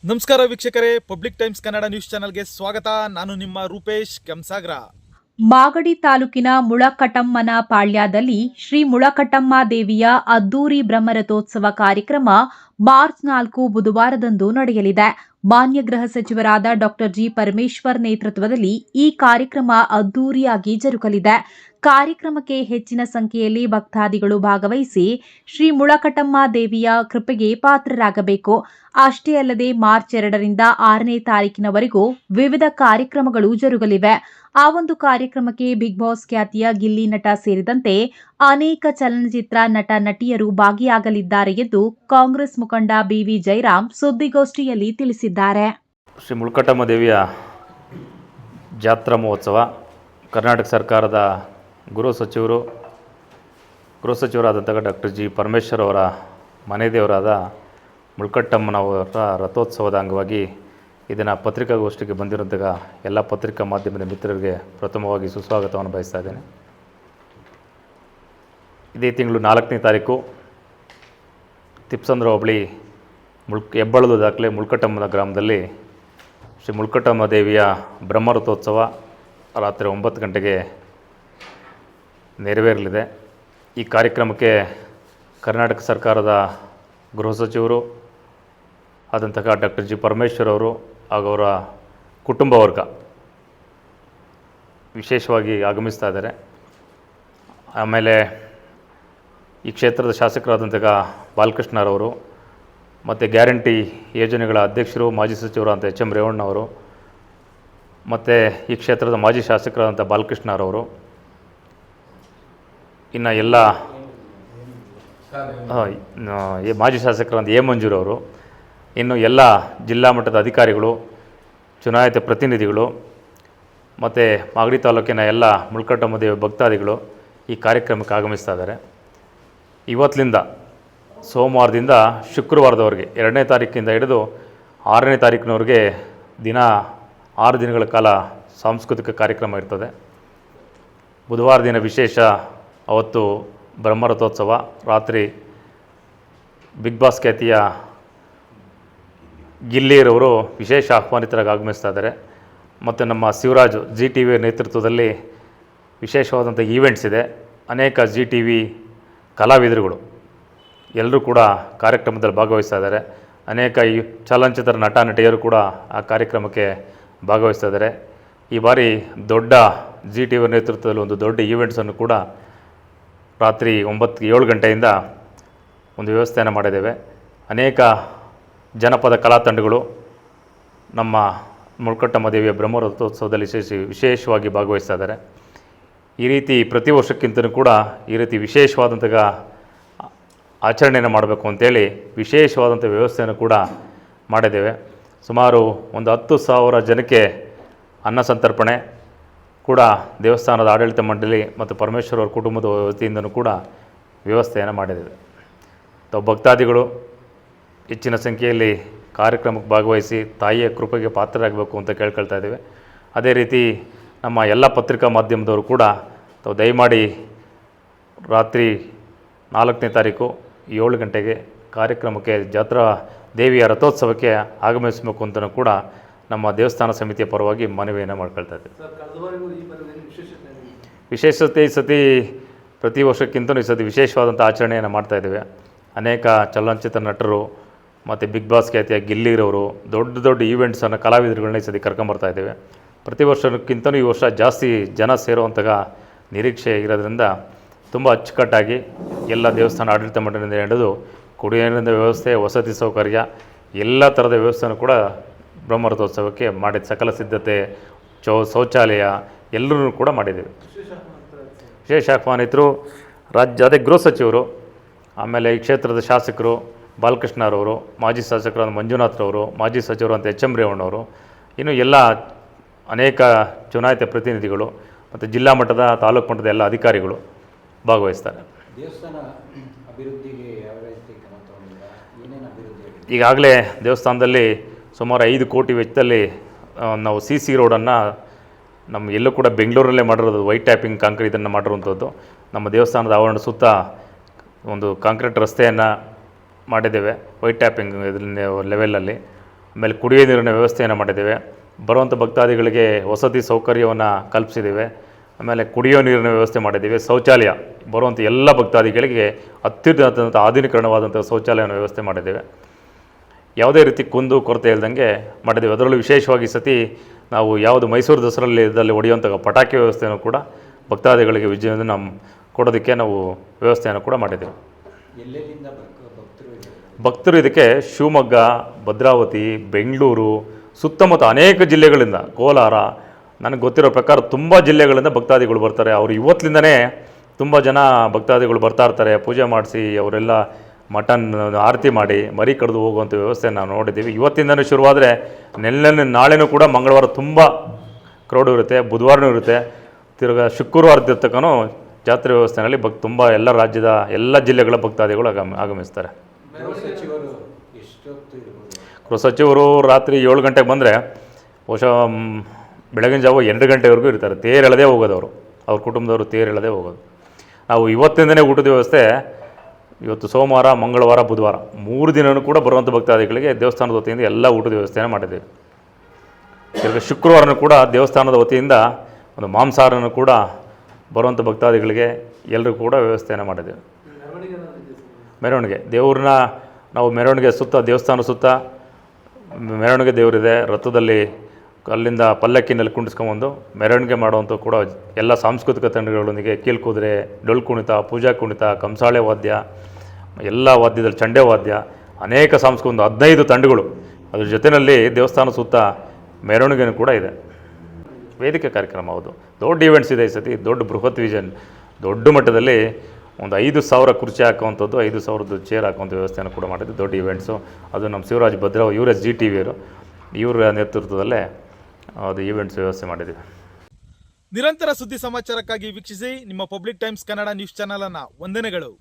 ನಮಸ್ಕಾರ ವೀಕ್ಷಕರೇ, public times Kannada news ಚಾನೆಲ್ಗೆ ಸ್ವಾಗತ. ನಾನು ನಿಮ್ಮ ರೂಪೇಶ್ ಕೆಂಸಾಗ್ರ. ಮಾಗಡಿ ತಾಲೂಕಿನ ಮುಳಕಟ್ಟಮ್ಮನ ಪಾಳ್ಯದಲ್ಲಿ ಶ್ರೀ ಮುಳಕಟ್ಟಮ್ಮ ದೇವಿಯ ಅದ್ದೂರಿ ಬ್ರಹ್ಮರಥೋತ್ಸವ ಕಾರ್ಯಕ್ರಮ ಮಾರ್ಚ್ 4 ಬುಧವಾರದಂದು ನಡೆಯಲಿದೆ. ಮಾನ್ಯ ಗೃಹ ಸಚಿವರಾದ ಡಾಕ್ಟರ್ ಜಿ ಪರಮೇಶ್ವರ್ ನೇತೃತ್ವದಲ್ಲಿ ಈ ಕಾರ್ಯಕ್ರಮ ಅದ್ದೂರಿಯಾಗಿ ಜರುಗಲಿದೆ. ಕಾರ್ಯಕ್ರಮಕ್ಕೆ ಹೆಚ್ಚಿನ ಸಂಖ್ಯೆಯಲ್ಲಿ ಭಕ್ತಾದಿಗಳು ಭಾಗವಹಿಸಿ ಶ್ರೀ ಮುಳಕಟ್ಟಮ್ಮ ದೇವಿಯ ಕೃಪೆಗೆ ಪಾತ್ರರಾಗಬೇಕು. ಅಷ್ಟೇ ಅಲ್ಲದೆ ಮಾರ್ಚ್ 2ರಿಂದ 6ನೇ ತಾರೀಕಿನವರೆಗೂ ವಿವಿಧ ಕಾರ್ಯಕ್ರಮಗಳು ಜರುಗಲಿವೆ. ಆ ಒಂದು ಕಾರ್ಯಕ್ರಮಕ್ಕೆ ಬಿಗ್ ಬಾಸ್ ಖ್ಯಾತಿಯ ಗಿಲ್ಲಿ ನಟ ಸೇರಿದಂತೆ ಅನೇಕ ಚಲನಚಿತ್ರ ನಟ ನಟಿಯರು ಭಾಗಿಯಾಗಲಿದ್ದಾರೆ ಎಂದು ಕಾಂಗ್ರೆಸ್ ಮುಖಂಡ ಬಿವಿ ಜಯರಾಮ್ ಸುದ್ದಿಗೋಷ್ಠಿಯಲ್ಲಿ ತಿಳಿಸಿದ್ದಾರೆ. ಶ್ರೀ ಮುಳಕಟ್ಟಮ್ಮ ದೇವಿಯ ಜಾತ್ರಾ ಮಹೋತ್ಸವ ಕರ್ನಾಟಕ ಸರ್ಕಾರದ ಗೃಹ ಸಚಿವರಾದಂಥ ಡಾಕ್ಟರ್ ಜಿ ಪರಮೇಶ್ವರ್ ಅವರ ಮನೆ ದೇವರಾದ ಮುಳಕಟ್ಟಮ್ಮನವರ ರಥೋತ್ಸವದ ಅಂಗವಾಗಿ ಇದನ್ನು ಪತ್ರಿಕಾಗೋಷ್ಠಿಗೆ ಬಂದಿರುವಂಥ ಎಲ್ಲ ಪತ್ರಿಕಾ ಮಾಧ್ಯಮದ ಮಿತ್ರರಿಗೆ ಪ್ರಥಮವಾಗಿ ಸುಸ್ವಾಗತವನ್ನು ಬಯಸ್ತಾ ಇದ್ದೇನೆ. ಇದೇ ತಿಂಗಳು 4ನೇ ತಾರೀಕು ತಿಪ್ಸಂದ್ರ ಹೋಬಳಿ ಹೆಬ್ಬಳದ ದಾಖಲೆ ಮುಳಕಟ್ಟಮ್ಮನ ಗ್ರಾಮದಲ್ಲಿ ಶ್ರೀ ಮುಳಕಟ್ಟಮ್ಮ ದೇವಿಯ ಬ್ರಹ್ಮರಥೋತ್ಸವ ರಾತ್ರಿ 9 ಗಂಟೆಗೆ ನೆರವೇರಲಿದೆ. ಈ ಕಾರ್ಯಕ್ರಮಕ್ಕೆ ಕರ್ನಾಟಕ ಸರ್ಕಾರದ ಗೃಹ ಸಚಿವರು ಆದಂತಹ ಡಾಕ್ಟರ್ ಜಿ ಪರಮೇಶ್ವರ್ ಅವರು ಹಾಗೂ ಅವರ ಕುಟುಂಬ ವರ್ಗ ವಿಶೇಷವಾಗಿ ಆಗಮಿಸ್ತಾ ಇದ್ದಾರೆ. ಆಮೇಲೆ ಈ ಕ್ಷೇತ್ರದ ಶಾಸಕರಾದಂತಹ ಬಾಲಕೃಷ್ಣರವರು ಮತ್ತು ಗ್ಯಾರಂಟಿ ಯೋಜನೆಗಳ ಅಧ್ಯಕ್ಷರು ಮಾಜಿ ಸಚಿವರು ಅಂತ ಎಚ್ ಎಂ ರೇವಣ್ಣವರು ಮತ್ತು ಈ ಕ್ಷೇತ್ರದ ಮಾಜಿ ಶಾಸಕರಾದಂಥ ಬಾಲಕೃಷ್ಣರವರು, ಇನ್ನು ಎಲ್ಲ ಮಾಜಿ ಶಾಸಕರಾದ ಎ ಮಂಜೂರವರು, ಇನ್ನು ಎಲ್ಲ ಜಿಲ್ಲಾ ಮಟ್ಟದ ಅಧಿಕಾರಿಗಳು, ಚುನಾಯಿತ ಪ್ರತಿನಿಧಿಗಳು ಮತ್ತು ಮಾಗಡಿ ತಾಲೂಕಿನ ಎಲ್ಲ ಮುಳಕಟ್ಟಮ್ಮ ದೇವಿ ಭಕ್ತಾದಿಗಳು ಈ ಕಾರ್ಯಕ್ರಮಕ್ಕೆ ಆಗಮಿಸ್ತಾ ಇದ್ದಾರೆ. ಇವತ್ತಿನಿಂದ ಸೋಮವಾರದಿಂದ ಶುಕ್ರವಾರದವರೆಗೆ 2ನೇ ತಾರೀಕಿಂದ ಹಿಡಿದು 6ನೇ ತಾರೀಕಿನವರೆಗೆ ದಿನ 6 ದಿನಗಳ ಕಾಲ ಸಾಂಸ್ಕೃತಿಕ ಕಾರ್ಯಕ್ರಮ ಇರ್ತದೆ. ಬುಧವಾರ ದಿನ ವಿಶೇಷ, ಅವತ್ತು ಬ್ರಹ್ಮರಥೋತ್ಸವ, ರಾತ್ರಿ ಬಿಗ್ ಬಾಸ್ ಖ್ಯಾತಿಯ ಗಿಲ್ಲಿರವರು ವಿಶೇಷ ಆಹ್ವಾನಿತರಾಗಿ ಆಗಮಿಸ್ತಾ ಇದ್ದಾರೆ. ಮತ್ತು ನಮ್ಮ ಶಿವರಾಜು ಜಿ ಟಿ ವಿ ನೇತೃತ್ವದಲ್ಲಿ ವಿಶೇಷವಾದಂಥ ಈವೆಂಟ್ಸ್ ಇದೆ. ಅನೇಕ ಜಿ ಟಿ ವಿ ಕಲಾವಿದರುಗಳು ಎಲ್ಲರೂ ಕೂಡ ಕಾರ್ಯಕ್ರಮದಲ್ಲಿ ಭಾಗವಹಿಸ್ತಾ ಇದ್ದಾರೆ. ಅನೇಕ ಚಲನಚಿತ್ರ ನಟ ನಟಿಯರು ಕೂಡ ಆ ಕಾರ್ಯಕ್ರಮಕ್ಕೆ ಭಾಗವಹಿಸ್ತಾ ಇದ್ದಾರೆ. ಈ ಬಾರಿ ದೊಡ್ಡ ಜಿ ಟಿ ವಿ ನೇತೃತ್ವದಲ್ಲಿ ಒಂದು ದೊಡ್ಡ ಈವೆಂಟ್ಸನ್ನು ಕೂಡ ರಾತ್ರಿ 7 ಗಂಟೆಯಿಂದ ಒಂದು ವ್ಯವಸ್ಥೆಯನ್ನು ಮಾಡಿದ್ದೇವೆ. ಅನೇಕ ಜನಪದ ಕಲಾ ತಂಡಗಳು ನಮ್ಮ ಮುಳಕಟ್ಟಮ್ಮ ದೇವಿಯ ಬ್ರಹ್ಮರಥೋತ್ಸವದಲ್ಲಿ ವಿಶೇಷವಾಗಿ ಭಾಗವಹಿಸ್ತಾ ಇದ್ದಾರೆ. ಈ ರೀತಿ ಪ್ರತಿ ವರ್ಷಕ್ಕಿಂತಲೂ ಕೂಡ ಈ ರೀತಿ ವಿಶೇಷವಾದಂಥ ಆಚರಣೆಯನ್ನು ಮಾಡಬೇಕು ಅಂತೇಳಿ ವಿಶೇಷವಾದಂಥ ವ್ಯವಸ್ಥೆಯನ್ನು ಕೂಡ ಮಾಡಿದ್ದೇವೆ. ಸುಮಾರು ಒಂದು 10,000 ಜನಕ್ಕೆ ಅನ್ನ ಸಂತರ್ಪಣೆ ಕೂಡ ದೇವಸ್ಥಾನದ ಆಡಳಿತ ಮಂಡಳಿ ಮತ್ತು ಪರಮೇಶ್ವರ್ ಅವರ ಕುಟುಂಬದ ವತಿಯಿಂದಲೂ ಕೂಡ ವ್ಯವಸ್ಥೆಯನ್ನು ಮಾಡಿದ್ದೇವೆ. ಭಕ್ತಾದಿಗಳು ಹೆಚ್ಚಿನ ಸಂಖ್ಯೆಯಲ್ಲಿ ಕಾರ್ಯಕ್ರಮಕ್ಕೆ ಭಾಗವಹಿಸಿ ತಾಯಿಯ ಕೃಪೆಗೆ ಪಾತ್ರರಾಗಬೇಕು ಅಂತ ಕೇಳ್ಕೊಳ್ತಾ ಇದ್ದೇವೆ. ಅದೇ ರೀತಿ ನಮ್ಮ ಎಲ್ಲ ಪತ್ರಿಕಾ ಮಾಧ್ಯಮದವರು ಕೂಡ ದಯಮಾಡಿ ರಾತ್ರಿ 4ನೇ ತಾರೀಕು 7 ಗಂಟೆಗೆ ಕಾರ್ಯಕ್ರಮಕ್ಕೆ ಜಾತ್ರಾ ದೇವಿಯ ರಥೋತ್ಸವಕ್ಕೆ ಆಗಮಿಸಬೇಕು ಅಂತಲೂ ಕೂಡ ನಮ್ಮ ದೇವಸ್ಥಾನ ಸಮಿತಿಯ ಪರವಾಗಿ ಮನವಿಯನ್ನು ಮಾಡ್ಕೊಳ್ತಾ ಇದ್ದೇವೆ. ವಿಶೇಷತೆ ಈ ಸತಿ ಪ್ರತಿ ವರ್ಷಕ್ಕಿಂತಲೂ ಈ ಸತಿ ವಿಶೇಷವಾದಂಥ ಆಚರಣೆಯನ್ನು ಮಾಡ್ತಾಯಿದ್ದೇವೆ. ಅನೇಕ ಚಲನಚಿತ್ರ ನಟರು ಮತ್ತು ಬಿಗ್ ಬಾಸ್ ಖ್ಯಾತಿಯ ಗಿಲ್ಲಿರವರು ದೊಡ್ಡ ಈವೆಂಟ್ಸನ್ನು ಕಲಾವಿದರುಗಳನ್ನ ಈ ಸತಿ ಕರ್ಕೊಂಬರ್ತಾ ಇದ್ದೇವೆ. ಪ್ರತಿ ವರ್ಷಕ್ಕಿಂತಲೂ ಈ ವರ್ಷ ಜಾಸ್ತಿ ಜನ ಸೇರುವಂತಹ ನಿರೀಕ್ಷೆ ಇರೋದ್ರಿಂದ ತುಂಬ ಅಚ್ಚುಕಟ್ಟಾಗಿ ಎಲ್ಲ ದೇವಸ್ಥಾನ ಆಡಳಿತ ಮಂಡಳಿಯಿಂದ ಹಿಡಿದು ಕುಡಿಯುವ ನೀರಿನ ವ್ಯವಸ್ಥೆ, ವಸತಿ ಸೌಕರ್ಯ, ಎಲ್ಲ ಥರದ ವ್ಯವಸ್ಥೆಯನ್ನು ಕೂಡ ಬ್ರಹ್ಮರಥೋತ್ಸವಕ್ಕೆ ಮಾಡಿದ ಸಕಲ ಸಿದ್ಧತೆ, ಶೌಚಾಲಯ ಎಲ್ಲರೂ ಕೂಡ ಮಾಡಿದ್ದೇವೆ. ವಿಶೇಷ ಆಹ್ವಾನಿತರು ಅದೇ ಗೃಹ ಸಚಿವರು, ಆಮೇಲೆ ಈ ಕ್ಷೇತ್ರದ ಶಾಸಕರು ಬಾಲಕೃಷ್ಣರವರು, ಮಾಜಿ ಶಾಸಕರಾದ ಮಂಜುನಾಥ್ರವರು, ಮಾಜಿ ಸಚಿವರು ಅಂತ ಎಚ್ ಎಂ ರೇವಣ್ಣವರು, ಇನ್ನು ಎಲ್ಲ ಅನೇಕ ಚುನಾಯಿತ ಪ್ರತಿನಿಧಿಗಳು ಮತ್ತು ಜಿಲ್ಲಾ ಮಟ್ಟದ ತಾಲೂಕು ಮಟ್ಟದ ಎಲ್ಲ ಅಧಿಕಾರಿಗಳು ಭಾಗವಹಿಸ್ತಾರೆ. ಈಗಾಗಲೇ ದೇವಸ್ಥಾನದಲ್ಲಿ ಸುಮಾರು 5 ಕೋಟಿ ವೆಚ್ಚದಲ್ಲಿ ನಾವು CC ರೋಡನ್ನು ನಮ್ಮ ಎಲ್ಲೂ ಕೂಡ ಬೆಂಗಳೂರಲ್ಲೇ ಮಾಡಿರೋದು, ವೈಟ್ ಟ್ಯಾಪಿಂಗ್ ಕಾಂಕ್ರೀಟ್ ಇದನ್ನು ಮಾಡಿರುವಂಥದ್ದು. ನಮ್ಮ ದೇವಸ್ಥಾನದ ಆವರಣ ಸುತ್ತ ಒಂದು ಕಾಂಕ್ರೀಟ್ ರಸ್ತೆಯನ್ನು ಮಾಡಿದ್ದೇವೆ, ವೈಟ್ ಟ್ಯಾಪಿಂಗ್ ಇದರಲ್ಲಿ ಲೆವೆಲಲ್ಲಿ. ಆಮೇಲೆ ಕುಡಿಯೋ ನೀರಿನ ವ್ಯವಸ್ಥೆಯನ್ನು ಮಾಡಿದ್ದೇವೆ. ಬರುವಂಥ ಭಕ್ತಾದಿಗಳಿಗೆ ವಸತಿ ಸೌಕರ್ಯವನ್ನು ಕಲ್ಪಿಸಿದ್ದೇವೆ. ಆಮೇಲೆ ಕುಡಿಯೋ ನೀರಿನ ವ್ಯವಸ್ಥೆ ಮಾಡಿದ್ದೀವಿ. ಶೌಚಾಲಯ ಬರುವಂಥ ಎಲ್ಲ ಭಕ್ತಾದಿಗಳಿಗೆ ಅತ್ಯುನ್ನತ ಆಧುನೀಕರಣವಾದಂಥ ಶೌಚಾಲಯನ ವ್ಯವಸ್ಥೆ ಮಾಡಿದ್ದೇವೆ. ಯಾವುದೇ ರೀತಿ ಕುಂದು ಕೊರತೆ ಇಲ್ಲದಂಗೆ ಮಾಡಿದ್ದೇವೆ. ಅದರಲ್ಲೂ ವಿಶೇಷವಾಗಿ ಸತಿ ನಾವು ಯಾವುದು ಮೈಸೂರು ದಸರಲ್ಲಿ ಹೊಡೆಯುವಂಥ ಪಟಾಕಿ ವ್ಯವಸ್ಥೆಯನ್ನು ಕೂಡ ಭಕ್ತಾದಿಗಳಿಗೆ ವಿಜಯವನ್ನು ಕೊಡೋದಕ್ಕೆ ನಾವು ವ್ಯವಸ್ಥೆಯನ್ನು ಕೂಡ ಮಾಡಿದ್ದೇವೆ. ಭಕ್ತರು ಇದಕ್ಕೆ ಶಿವಮೊಗ್ಗ, ಭದ್ರಾವತಿ, ಬೆಂಗಳೂರು, ಸುತ್ತಮುತ್ತ ಅನೇಕ ಜಿಲ್ಲೆಗಳಿಂದ, ಕೋಲಾರ, ನನಗೆ ಗೊತ್ತಿರೋ ಪ್ರಕಾರ ತುಂಬ ಜಿಲ್ಲೆಗಳಿಂದ ಭಕ್ತಾದಿಗಳು ಬರ್ತಾರೆ. ಅವರು ಇವತ್ತಿನಿಂದನೇ ತುಂಬ ಜನ ಭಕ್ತಾದಿಗಳು ಬರ್ತಾ ಇರ್ತಾರೆ. ಪೂಜೆ ಮಾಡಿಸಿ ಅವರೆಲ್ಲ ಮಟನ್ ಆರತಿ ಮಾಡಿ ಮರಿ ಕಡಿದು ಹೋಗುವಂಥ ವ್ಯವಸ್ಥೆ ನಾವು ನೋಡಿದ್ದೀವಿ. ಇವತ್ತಿಂದನೂ ಶುರುವಾದರೆ ನಾಳೆನೂ ಕೂಡ ಮಂಗಳವಾರ ತುಂಬ ಕ್ರೌಡ್ ಇರುತ್ತೆ, ಬುಧವಾರನೂ ಇರುತ್ತೆ, ತಿರ್ಗಾ ಶುಕ್ರವಾರದ ತನಕನೂ ಜಾತ್ರೆ ವ್ಯವಸ್ಥೆಯಲ್ಲಿ ತುಂಬ ಎಲ್ಲ ರಾಜ್ಯದ ಎಲ್ಲ ಜಿಲ್ಲೆಗಳ ಭಕ್ತಾದಿಗಳು ಆಗಮಿಸ್ತಾರೆ. ಗೃಹ ಸಚಿವರು ರಾತ್ರಿ 7 ಗಂಟೆಗೆ ಬಂದರೆ ಬಹುಶಃ ಬೆಳಗಿನ ಜಾವ 2 ಗಂಟೆವರೆಗೂ ಇರ್ತಾರೆ. ತೇರು ಎಳೆದೇ ಹೋಗೋದು ಅವ್ರ ಕುಟುಂಬದವರು ತೇರು ಎಳೆದೇ ಹೋಗೋದು. ನಾವು ಇವತ್ತಿಂದನೇ ಊಟದ ವ್ಯವಸ್ಥೆ, ಇವತ್ತು ಸೋಮವಾರ, ಮಂಗಳವಾರ, ಬುಧವಾರ 3 ದಿನವೂ ಕೂಡ ಬರುವಂಥ ಭಕ್ತಾದಿಗಳಿಗೆ ದೇವಸ್ಥಾನದ ವತಿಯಿಂದ ಎಲ್ಲ ಊಟದ ವ್ಯವಸ್ಥೆಯನ್ನು ಮಾಡಿದ್ದೇವೆ. ಈಗ ಶುಕ್ರವಾರನೂ ಕೂಡ ದೇವಸ್ಥಾನದ ವತಿಯಿಂದ ಒಂದು ಮಾಂಸಾಹಾರನೂ ಕೂಡ ಬರುವಂಥ ಭಕ್ತಾದಿಗಳಿಗೆ ಎಲ್ಲರಿಗೂ ಕೂಡ ವ್ಯವಸ್ಥೆಯನ್ನು ಮಾಡಿದ್ದೇವೆ. ಮೆರವಣಿಗೆ ದೇವ್ರನ್ನ ನಾವು ಮೆರವಣಿಗೆ ಸುತ್ತ, ದೇವಸ್ಥಾನ ಸುತ್ತ ಮೆರವಣಿಗೆ ದೇವರಿದೆ. ರಥದಲ್ಲಿ ಅಲ್ಲಿಂದ ಪಲ್ಲಕ್ಕಿನಲ್ಲಿ ಕುಂಡಿಸ್ಕೊಂಬಂದು ಮೆರವಣಿಗೆ ಮಾಡುವಂಥ ಕೂಡ ಎಲ್ಲ ಸಾಂಸ್ಕೃತಿಕ ತಂಡಗಳೊಂದಿಗೆ ಕೀಲ್ಕುದುರೆ, ಡೊಳ್ಳು ಕುಣಿತ, ಪೂಜಾ ಕುಣಿತ, ಕಂಸಾಳೆ ವಾದ್ಯ, ಎಲ್ಲ ವಾದ್ಯದಲ್ಲಿ ಚಂಡೆ ವಾದ್ಯ, ಅನೇಕ ಒಂದು 15 ತಂಡಗಳು, ಅದ್ರ ಜೊತೆಯಲ್ಲಿ ದೇವಸ್ಥಾನ ಸುತ್ತ ಮೆರವಣಿಗೆನೂ ಕೂಡ ಇದೆ. ವೇದಿಕೆ ಕಾರ್ಯಕ್ರಮ ಹೌದು, ದೊಡ್ಡ ಈವೆಂಟ್ಸ್ ಇದೆ. ಈ ಸತಿ ದೊಡ್ಡ ಬೃಹತ್ ವಿಷನ್, ದೊಡ್ಡ ಮಟ್ಟದಲ್ಲಿ ಒಂದು 5,000 ಕುರ್ಚಿ ಹಾಕುವಂಥದ್ದು, 5,000 ಚೇರ್ ಹಾಕುವಂಥ ವ್ಯವಸ್ಥೆಯನ್ನು ಕೂಡ ಮಾಡಿದ್ದು ದೊಡ್ಡ ಈವೆಂಟ್ಸು. ಅದು ನಮ್ಮ ಶಿವರಾಜ್ ಭದ್ರಾ, ಇವರ GTV ಇವರ ನೇತೃತ್ವದಲ್ಲೇ ಅದು ಈವೆಂಟ್ಸ್ ವ್ಯವಸ್ಥೆ ಮಾಡಿದ್ದೀವಿ. ನಿರಂತರ ಸುದ್ದಿ ಸಮಾಚಾರಕ್ಕಾಗಿ ವೀಕ್ಷಿಸಿ ನಿಮ್ಮ public times Kannada news channel ಅನ್ನು. ವಂದನೆಗಳು.